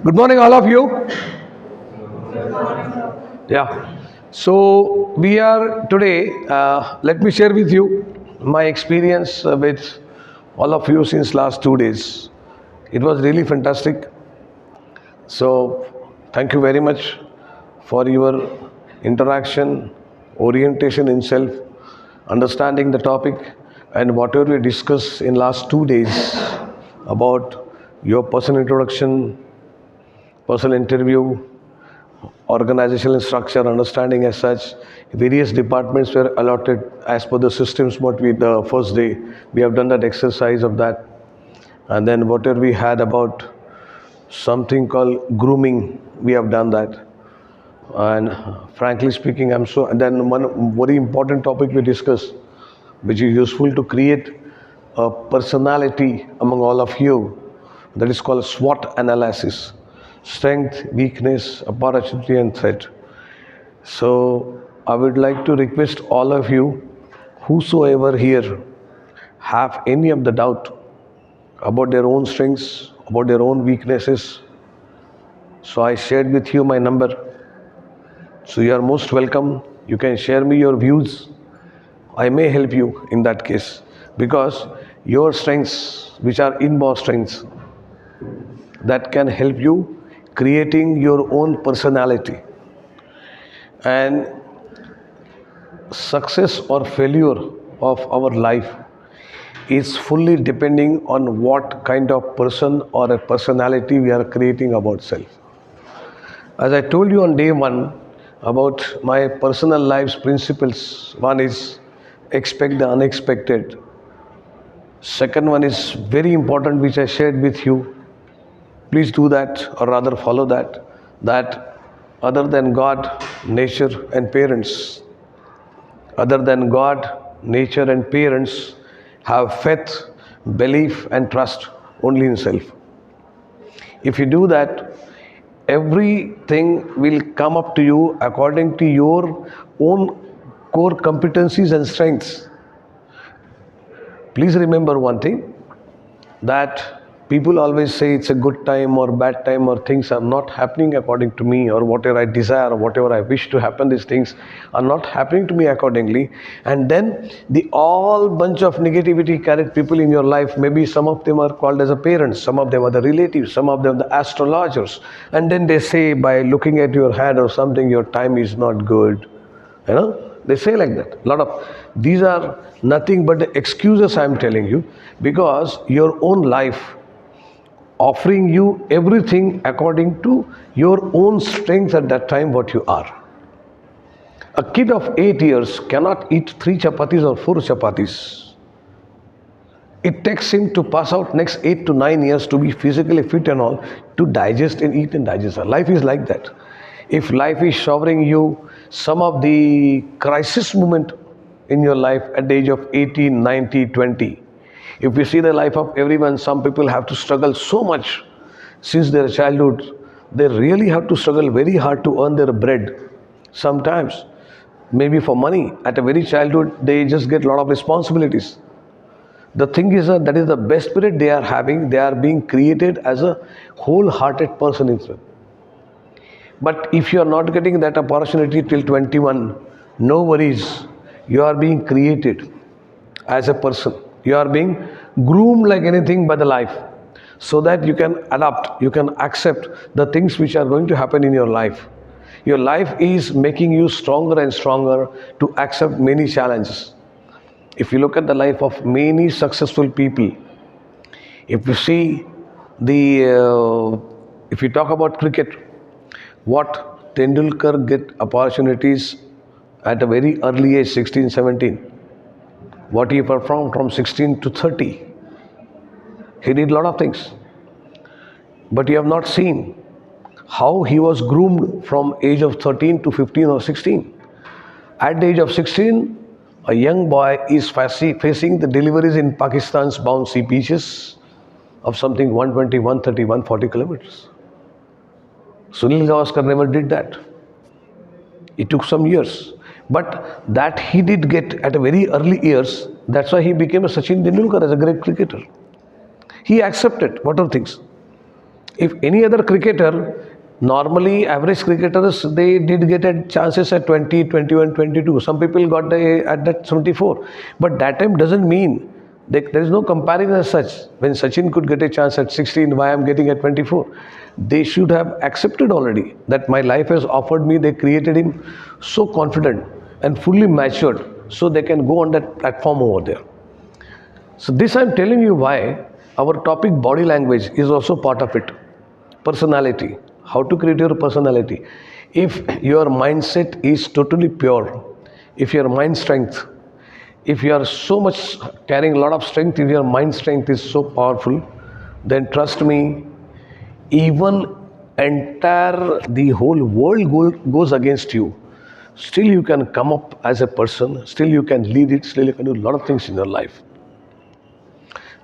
Good morning, all of you. Yeah. So we are today. Let me share with you my experience with all of you since last 2 days. It was really fantastic. So thank you very much for your interaction, orientation in self, understanding the topic, and whatever we discussed in last 2 days about your personal introduction, personal interview, organizational structure, understanding as such. Various departments were allotted as per the systems what we the first day. We have done that exercise of that. And then whatever we had about something called grooming, we have done that. And frankly speaking, I'm so and then one very important topic we discussed, which is useful to create a personality among all of you, that is called SWOT analysis: strength, weakness, opportunity and threat. So I would like to request all of you, whosoever here have any of the doubt about their own strengths, about their own weaknesses. So I shared with you my number. So you are most welcome. You can share me your views. I may help you in that case, because your strengths, which are inborn strengths, that can help you creating your own personality. And success or failure of our life is fully depending on what kind of person or a personality we are creating about self. As I told you on day one about my personal life's principles, one is expect the unexpected. Second one is very important, which I shared with you. Please do that, or rather follow that. That other than God, nature, and parents, other than God, nature, and parents, have faith, belief, and trust only in self. If you do that, everything will come up to you according to your own core competencies and strengths. Please remember one thing, that people always say it's a good time or bad time, or things are not happening according to me, or whatever I desire or whatever I wish to happen, these things are not happening to me accordingly. And then the all bunch of negativity carried people in your life, maybe some of them are called as a parents, some of them are the relatives, some of them the astrologers, and then they say by looking at your hand or something, your time is not good. They say like that. A lot of these are nothing but the excuses I'm telling you, because your own life offering you everything according to your own strength at that time what you are. A kid of 8 years cannot eat 3 chapatis or 4 chapatis. It takes him to pass out next 8 to 9 years to be physically fit and all, to digest and eat and digest. Life is like that. If life is showering you some of the crisis moment in your life at the age of 18, 90, 20, if we see the life of everyone, some people have to struggle so much since their childhood. They really have to struggle very hard to earn their bread. Sometimes, maybe for money, at a very childhood, they just get a lot of responsibilities. The thing is that is the best period they are having. They are being created as a wholehearted person instead. But if you are not getting that opportunity till 21, no worries. You are being created as a person. You are being groomed like anything by the life, so that you can adapt, you can accept the things which are going to happen in your life. Your life is making you stronger and stronger to accept many challenges. If you look at the life of many successful people, if you see if you talk about cricket, what Tendulkar get opportunities at a very early age, 16, 17. What he performed from 16 to 30. He did a lot of things. But you have not seen how he was groomed from age of 13 to 15 or 16. At the age of 16, a young boy is facing the deliveries in Pakistan's bouncy beaches of something 120, 130, 140 kilometers. Sunil Gavaskar never did that. It took some years. But that he did get at a very early years. That's why he became a Sachin Tendulkar as a great cricketer. He accepted whatever things. If any other cricketer, normally average cricketers, they did get a chances at 20, 21, 22. Some people got at that 74. But that time doesn't mean there is no comparison as such. When Sachin could get a chance at 16, why I'm getting at 24? They should have accepted already that my life has offered me. They created him so confident and fully matured, so they can go on that platform over there. So this I'm telling you why our topic body language is also part of it. Personality, how to create your personality. If your mindset is totally pure, if your mind strength, if you are so much carrying a lot of strength, if your mind strength is so powerful, then trust me, even the whole world goes against you, still you can come up as a person, still you can lead it, still you can do a lot of things in your life.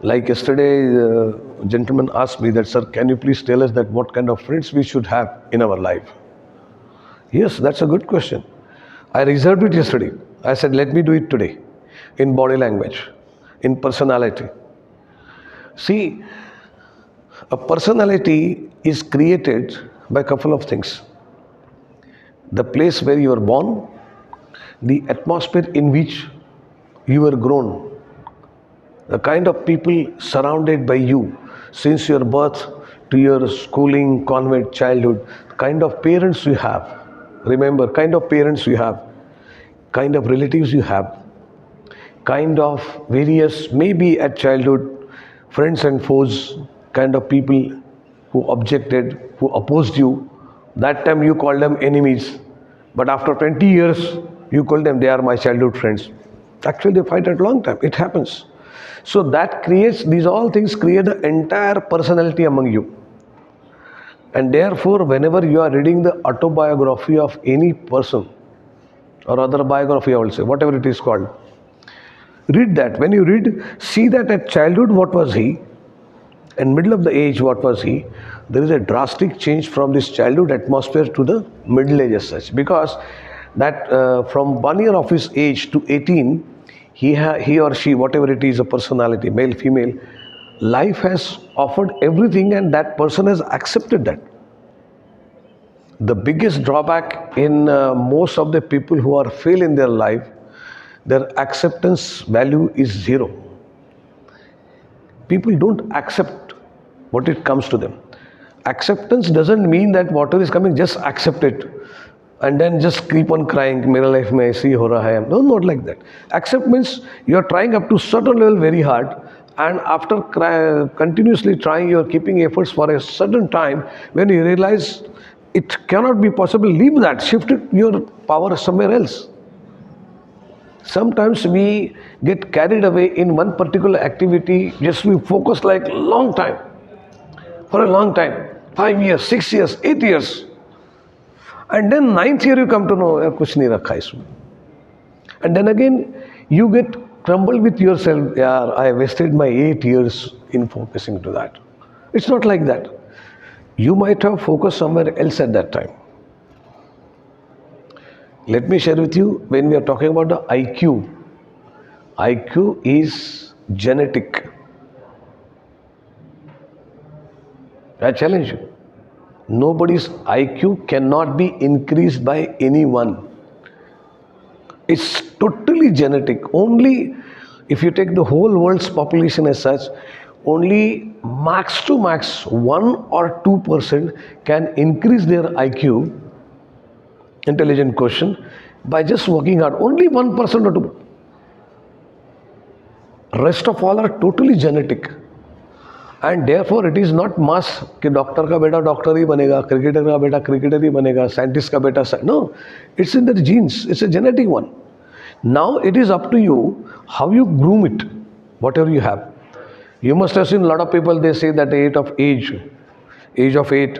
Like yesterday, a gentleman asked me that, sir, can you please tell us that what kind of friends we should have in our life? Yes, that's a good question. I reserved it yesterday. I said, let me do it today in body language, in personality. See, a personality is created by a couple of things. The place where you are born, the atmosphere in which you were grown, the kind of people surrounded by you since your birth to your schooling, convent, childhood, kind of parents you have. Remember, kind of parents you have, kind of relatives you have, kind of various, maybe at childhood, friends and foes, kind of people who objected, who opposed you. That time you called them enemies. But after 20 years, you call them, they are my childhood friends. Actually, they fight at a long time. It happens. So that creates, these all things create the entire personality among you. And therefore, whenever you are reading the autobiography of any person, or other biography I will say, whatever it is called, read that. When you read, see that at childhood, what was he? And middle of the age, what was he? There is a drastic change from this childhood atmosphere to the middle age as such. Because that from 1 year of his age to 18, he or she, whatever it is, a personality, male, female, life has offered everything and that person has accepted that. The biggest drawback in most of the people who are fail in their life, their acceptance value is zero. People don't accept what it comes to them. Acceptance doesn't mean that whatever is coming, just accept it and then just keep on crying, मेरा life में ऐसे ही हो रहा है. No, not like that. Accept means you are trying up to certain level very hard, and after continuously trying, you are keeping efforts for a certain time. When you realize it cannot be possible, leave that, shift your power somewhere else. Sometimes we get carried away in one particular activity, just we focus like long time, for a long time, 5 years, 6 years, 8 years. And then 9th year you come to know, kuch nahi rakha isme. And then again, you get crumbled with yourself, I wasted my 8 years in focusing to that. It's not like that. You might have focused somewhere else at that time. Let me share with you, when we are talking about the IQ, IQ is genetic. I challenge you. Nobody's IQ cannot be increased by anyone. It's totally genetic. Only if you take the whole world's population as such, only max to max 1 or 2% can increase their IQ, intelligent quotient, by just working hard. Only 1% or 2%. Rest of all are totally genetic. And therefore it is not mass कि doctor का बेटा doctor ही बनेगा, cricketer का बेटा cricketer ही बनेगा, scientist का बेटा no, it's in the genes, it's a genetic one. Now it is up to you how you groom it, whatever you have. You must have seen a lot of people, they say that age of 8,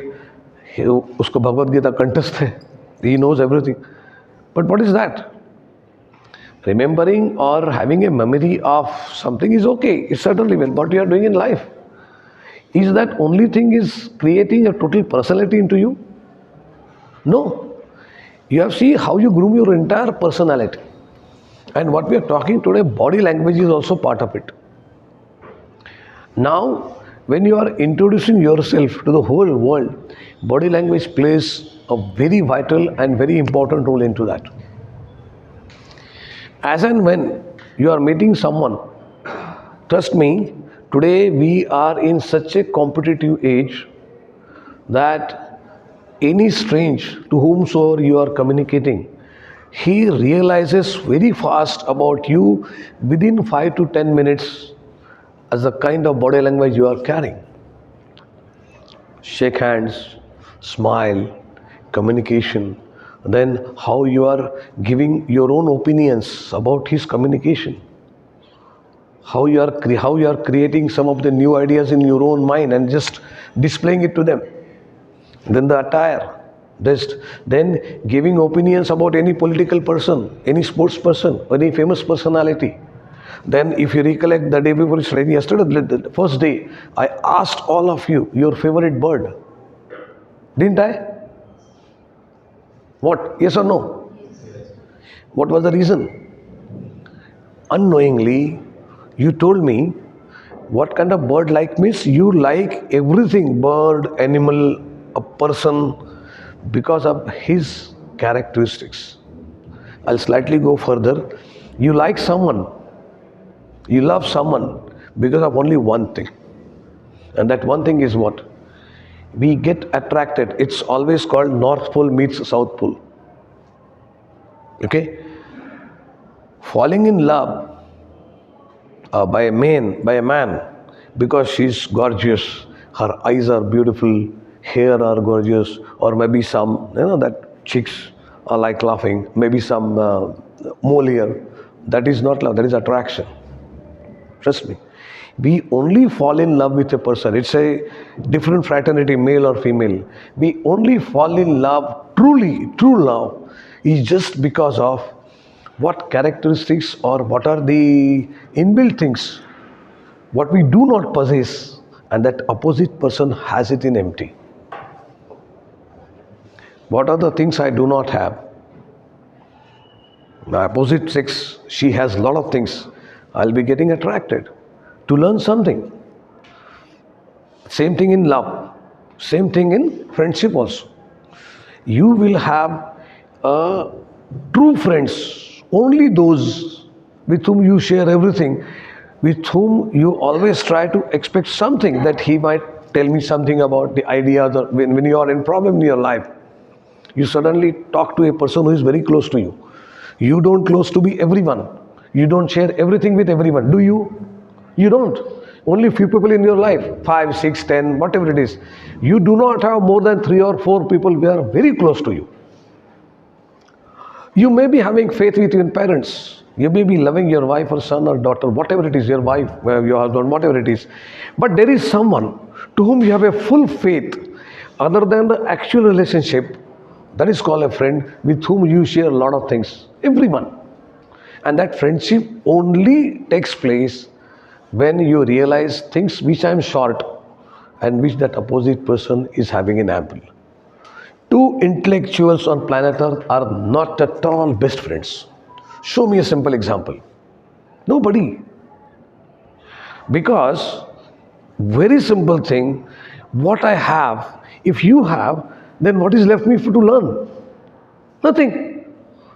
उसको भगवद गीता कंठस्थ है, he knows everything. But what is that? Remembering or having a memory of something is okay, it's certainly well. What you are doing in life, is that only thing is creating a total personality into you? No. You have to see how you groom your entire personality. And what we are talking today, body language is also part of it. Now, when you are introducing yourself to the whole world, body language plays a very vital and very important role into that. As and when you are meeting someone, trust me, today we are in such a competitive age that any strange to whomsoever you are communicating, he realizes very fast about you within 5 to 10 minutes as the kind of body language you are carrying. Shake hands, smile, communication, then how you are giving your own opinions about his communication, how you are creating some of the new ideas in your own mind and just displaying it to them. Then the attire, just then giving opinions about any political person, any sports person, any famous personality. Then if you recollect the day before yesterday, the first day, I asked all of you your favorite bird. Didn't I? What? Yes or no? What was the reason? Unknowingly, you told me what kind of bird like means you like everything, bird, animal, a person, because of his characteristics. I'll slightly go further. You like someone, you love someone because of only one thing. And that one thing is what? We get attracted. It's always called North Pole meets South Pole. Okay? Falling in love by a man, because she's gorgeous, her eyes are beautiful, hair are gorgeous, or maybe some, that chicks are like laughing, maybe some mole here. That is not love, that is attraction. Trust me. We only fall in love with a person. It's a different fraternity, male or female. We only fall in love, truly, true love, is just because of what characteristics or what are the inbuilt things, what we do not possess, and that opposite person has it in empty. What are the things I do not have? My opposite sex, she has a lot of things. I'll be getting attracted to learn something. Same thing in love, same thing in friendship also. You will have true friends, only those with whom you share everything, with whom you always try to expect something, that he might tell me something about the ideas, or when you are in problem in your life, you suddenly talk to a person who is very close to you. You don't close to be everyone. You don't share everything with everyone. Do you? You don't. Only few people in your life, 5, 6, 10, whatever it is. You do not have more than 3 or 4 people who are very close to you. You may be having faith with your parents. You may be loving your wife or son or daughter, whatever it is, your wife, your husband, whatever it is. But there is someone to whom you have a full faith other than the actual relationship. That is called a friend, with whom you share a lot of things. Everyone. And that friendship only takes place when you realize things which I am short and which that opposite person is having in ample. Two intellectuals on planet Earth are not at all best friends. Show me a simple example. Nobody. Because, very simple thing, what I have, if you have, then what is left me to learn? Nothing.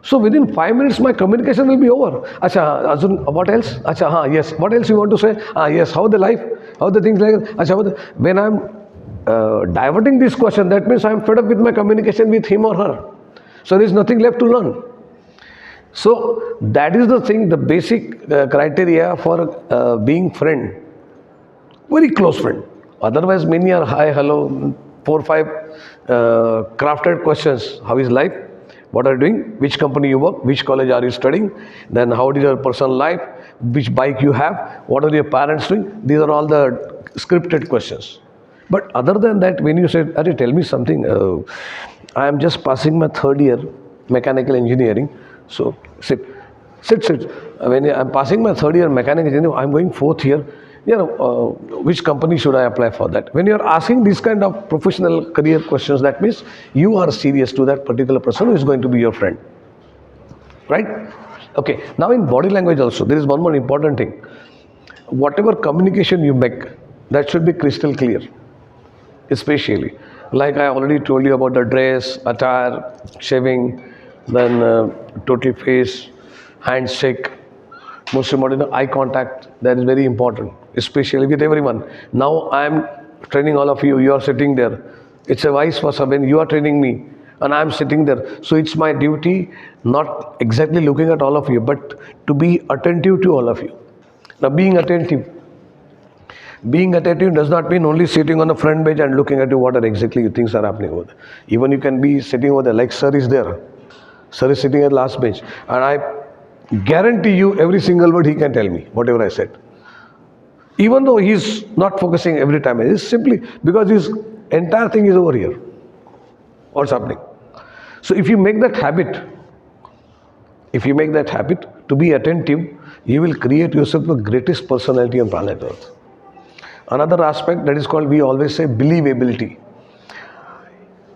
So within 5 minutes my communication will be over. Acha, Arjun, what else? Acha, yes. What else you want to say? Yes. How the life? How the things like that? Acha, when I'm diverting this question, that means I'm fed up with my communication with him or her. So there is nothing left to learn. So that is the thing, the basic criteria for being friend. Very close friend. Otherwise, many are hi, hello, 4, 5 crafted questions. How is life? What are you doing? Which company you work? Which college are you studying? Then how is your personal life? Which bike you have? What are your parents doing? These are all the scripted questions. But other than that, when you said, Are, tell me something, I am just passing my 3rd year mechanical engineering. So sit. When I am passing my 3rd year mechanical engineering, I am going 4th year. Which company should I apply for that? When you are asking these kind of professional career questions, that means you are serious to that particular person who is going to be your friend. Right? Okay. Now in body language also, there is one more important thing. Whatever communication you make, That should be crystal clear. Especially, like I already told you about the dress, attire, shaving, then total face, handshake. Most important, eye contact. That is very important, especially with everyone. Now I am training all of you. You are sitting there. It's a vice versa. When you are training me, and I am sitting there, so it's my duty not exactly looking at all of you, but to be attentive to all of you. Now, being attentive does not mean only sitting on the front bench and looking at you what are exactly things are happening over there. Even you can be sitting over there, like sir is there. Sir is sitting at last bench, and I guarantee you every single word he can tell me, whatever I said. Even though he's not focusing every time, it's simply because his entire thing is over here. What's happening? So if you make that habit to be attentive, you will create yourself the greatest personality on planet Earth. Another aspect that is called, we always say, believability.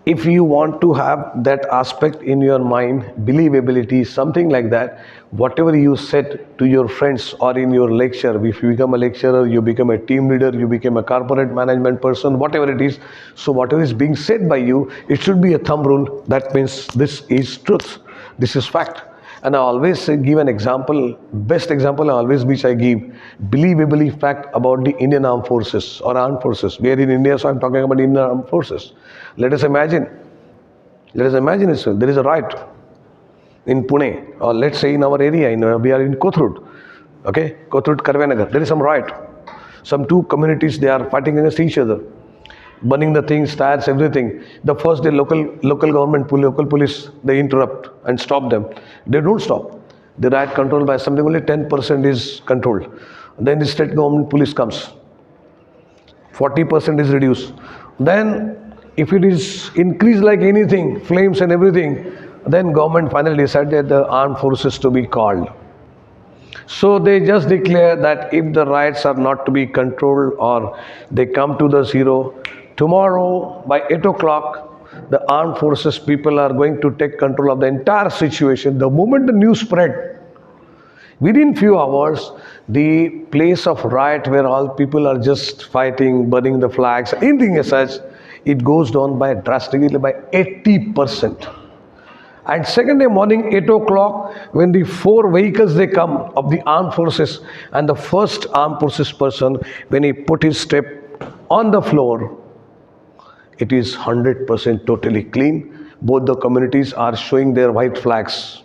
If you want to have that aspect in your mind, believability, something like that, whatever you said to your friends or in your lecture, if you become a lecturer, you become a team leader, you become a corporate management person, whatever it is, so whatever is being said by you, it should be a thumb rule. That means this is truth, this is fact. And I always say, give an example, best example which I give, believably fact about the Indian Armed Forces or Armed Forces. We are in India, so I'm talking about Indian Armed Forces. Let us imagine there is a riot in Pune, or let's say in our area, we are in Kothurud, okay, Kothurud, Karvenagar. There is some riot. Some two communities, they are fighting against each other, burning the things, tires, everything. The first day, local government, local police, they interrupt and stop them. They don't stop. The riot controlled by something, only 10% is controlled. Then the state government police comes. 40% is reduced. Then, if it is increased like anything, flames and everything, then government finally decided the armed forces to be called. So they just declare that if the riots are not to be controlled or they come to the zero, tomorrow by 8 o'clock, the armed forces people are going to take control of the entire situation. The moment the news spread, within few hours, the place of riot where all people are just fighting, burning the flags, anything as such, it goes down by drastically by 80%. And second day morning, 8 o'clock, when the 4 vehicles they come of the armed forces, and the first armed forces person, when he put his step on the floor, it is 100% totally clean. Both the communities are showing their white flags.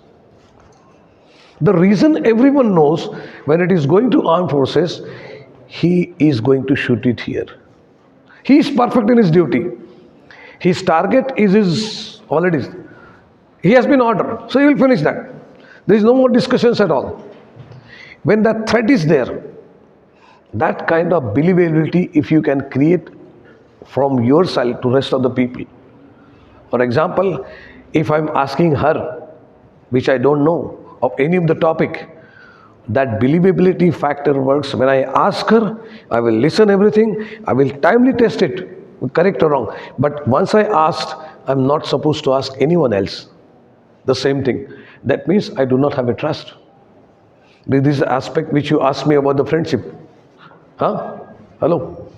The reason everyone knows, when it is going to armed forces, he is going to shoot it here. He is perfect in his duty. His target is his already. He has been ordered, so he will finish that. There is no more discussions at all. When that threat is there, that kind of believability, if you can create from your side to rest of the people. For example, if I'm asking her, which I don't know, of any of the topic, that believability factor works. When I ask her, I will listen everything, I will timely test it, correct or wrong. But once I asked, I'm not supposed to ask anyone else the same thing. That means I do not have a trust. This is the aspect which you asked me about the friendship. Huh? Hello?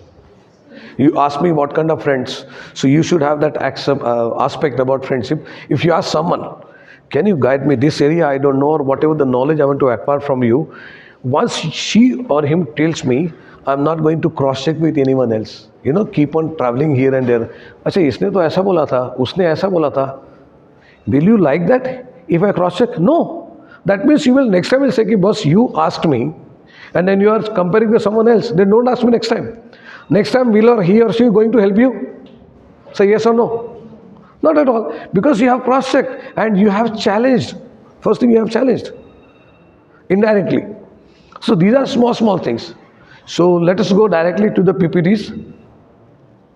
You asked me what kind of friends. So you should have that aspect about friendship. If you ask someone, can you guide me this area, I don't know, or whatever the knowledge I want to acquire from you, once she or him tells me, I'm not going to cross check with anyone else. Keep on traveling here and there. अच्छा इसने तो ऐसा बोला था, उसने ऐसा बोला था. Will you like that if I cross check? No. That means you will next time will say, कि boss, you asked me, and then you are comparing with someone else. Then don't ask me next time. Next time, will or he or she going to help you? Say yes or no? Not at all. Because you have cross-checked and you have challenged. First thing you have challenged. Indirectly. So these are small things. So let us go directly to the PPTs.